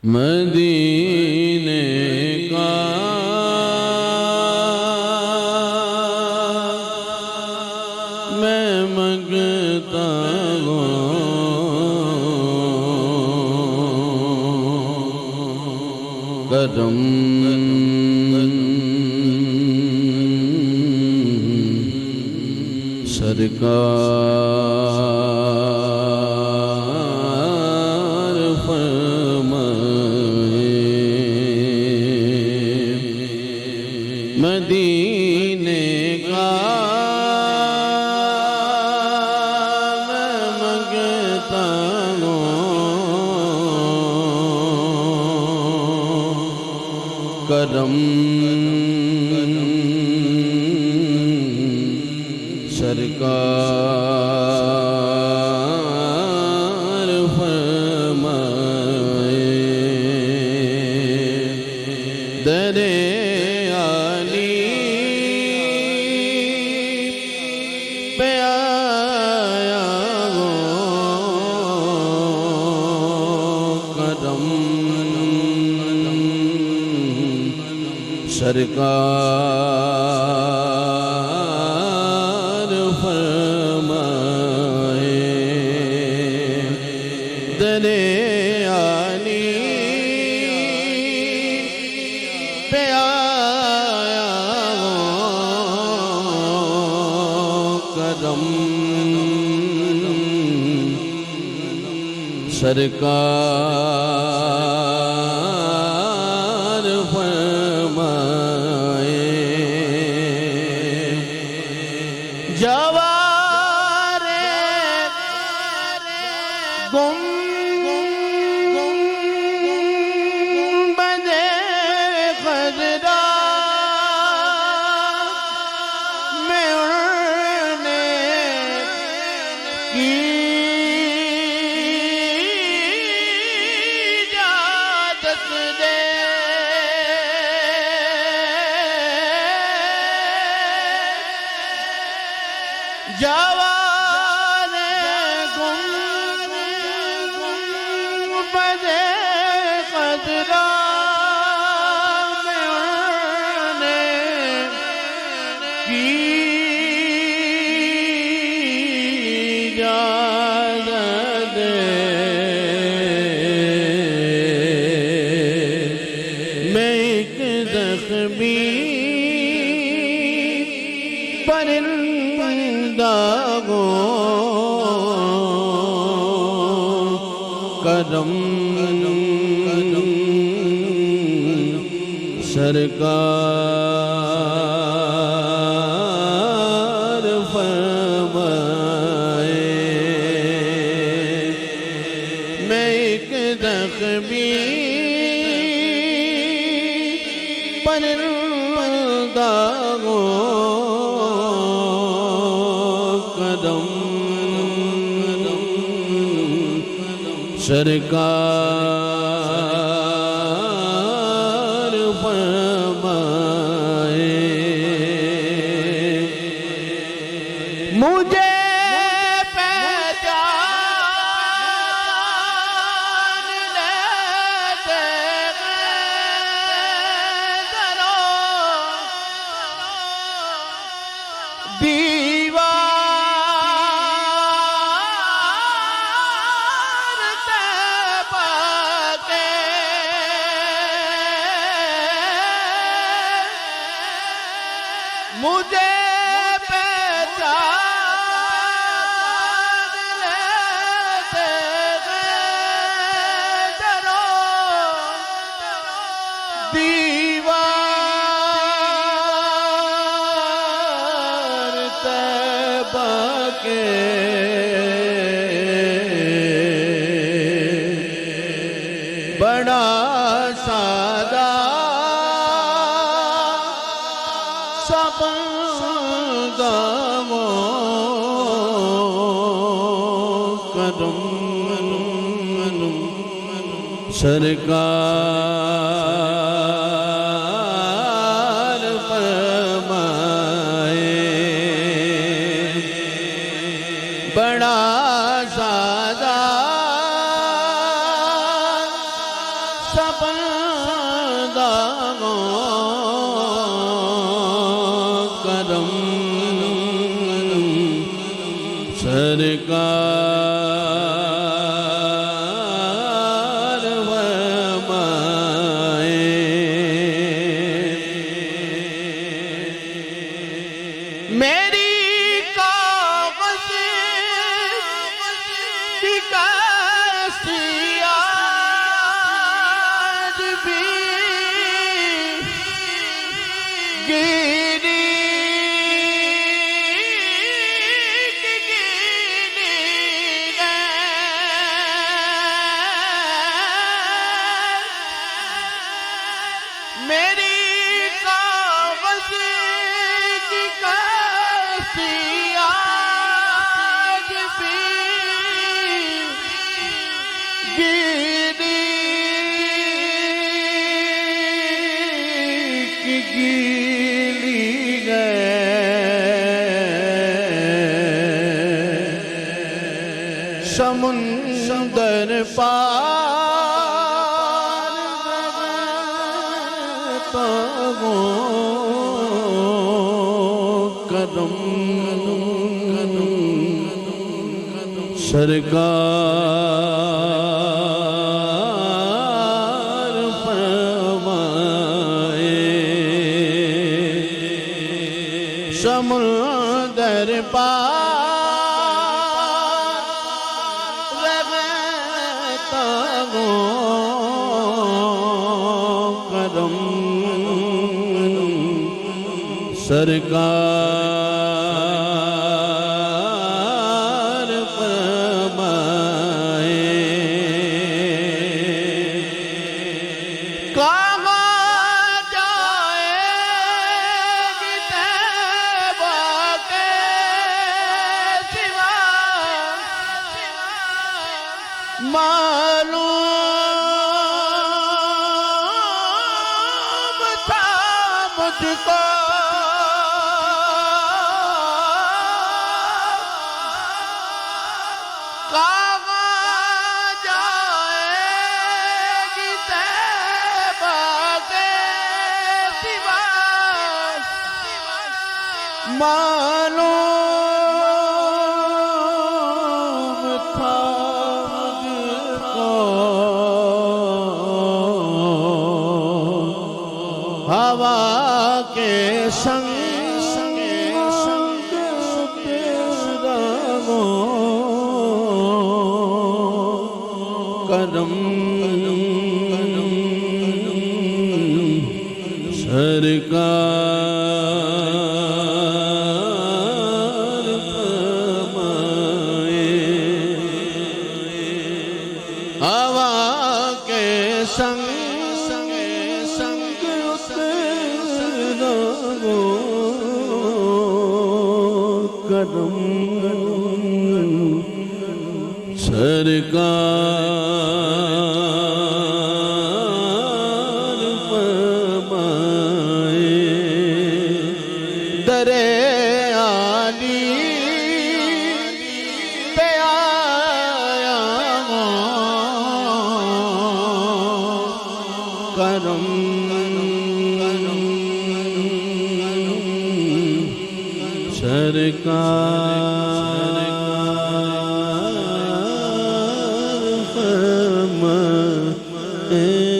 मदीने का मैं मंगता हूँ करम सरकार फरमाए मदीने का मैं मंगता हूँ करम सरकार फरमाए दरे आली पे आया हो करम सरकार फरमाए दरे आली पे आया हो करम सरकार फरमाए जवारे गुंबदे खजरा में उड़ने की इजाज़त दे जवाने गुंबदे खजरा में उड़ने की इजाज़त दे मैं एक ज़ख्मी परिंदा हो करम सरकार फरमाए मैं एक ज़ख्मी परिंदा हो करम सरकार फरमाए मुझे पहचान लेते करो दीवार तैबा के मुझे पहचान लेते करो दीवार तैबा के बड़ा सादा सब दामो करम सरकार फरमाए बड़ा सादा सपदा करम सरकार फरमाए। मेरी कागज़ की कश्ती आज भी गिरी मेरी कागज़ की कश्ती आज भी गिरी की गीली गए समुंदर पागो कदम सरकार फरमाए। समुंदर पार रहता गो कदम सरकार फरमाए। कहाँ जाएगी तैबा के सिवा मालूम था मुझको कहाँ जाएगी तैबा के सिवा मालूम था मुझको हवा के संग करम सरकार फरमाए। हवा के संग उतरो करम सरकार फरमाए। दरे आली पे आया करम सरकार फरमाए।